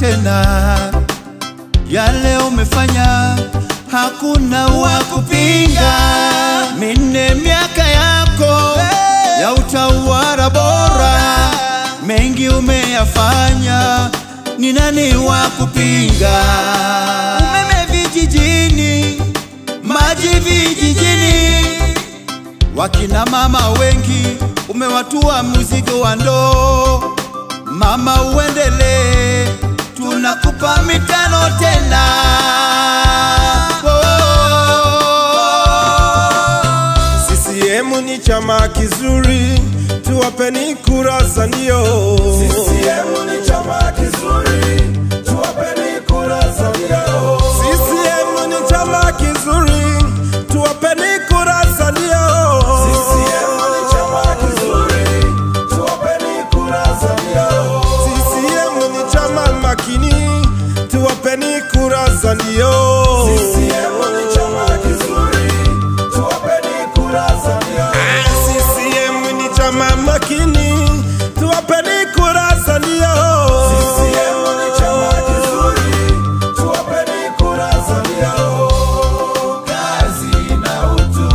tena. Yale umefanya hakuna wa kupinga. Mine miaka yako ya utawala bora, mengi umeyafanya, ni nani wa kupinga? Umeme vijijini, maji vijijini, wakina mama wengi umewatua mzigo wa ndoo. Mama uendelee, tunakupa mitano tena. CCM ni chama kizuri, tuwapeni kura za ndio. CCM ni chama kizuri, tuwapeni kura za ndio. CCM ni chama kizuri, tuwapeni kura za ndio. CCM ni chama kizuri, tuwapeni kura za ndio. CCM ni chama makini, tuwapeni kura za ndio. CCM ni chama kizuri, tuwapeni kura za ndio. CCM ni chama makini, tuwapeni kura za ndio. CCM ni chama kizuri, tuwapeni kura za ndio. Kazi na utu,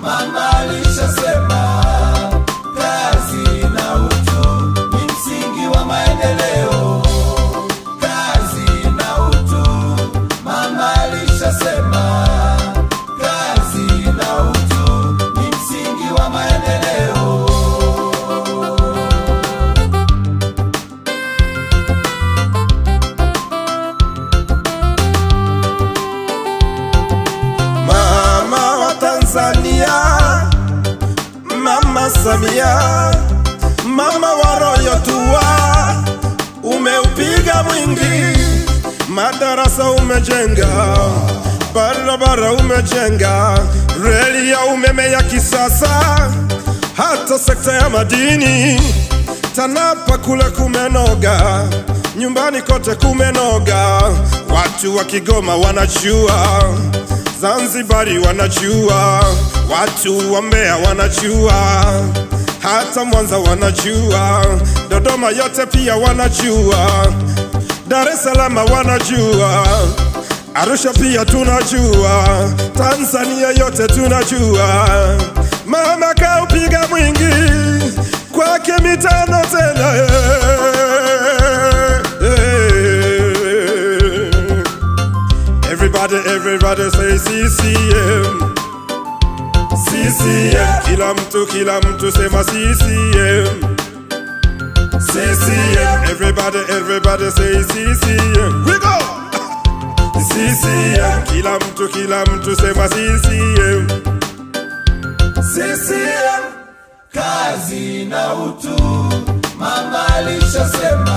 mama alishasema. Kazi na utu ni msingi wa maendeleo. Kazi na utu, mama alishasema. Kazi na utu ni msingi wa maendeleo. Mama wa Tanzania, Mama Samia, mama wa royo tuwa, umeupiga mwingi. Madarasa umejenga, barabara umejenga, reli ya umeme ya kisasa, hata sekta ya madini. TANAPA kule kumenoga, nyumbani kote kumenoga. Watu wa Kigoma wanajua, Zanzibari wanajua, watu wa Mbeya wanajua, hata Mwanza wanajua, Dodoma yote pia wanajua, Dar es Salaam wanajua, Arusha pia tunajua, Tanzania yote tunajua. Mama kaupiga mwingi, kwake mitano tena. Everybody say CCM. CCM. Kila mtu sema CCM. CCM. Everybody say CCM. We go. CCM. Kila mtu sema CCM. CCM. Kazi na utu, mama alishasema.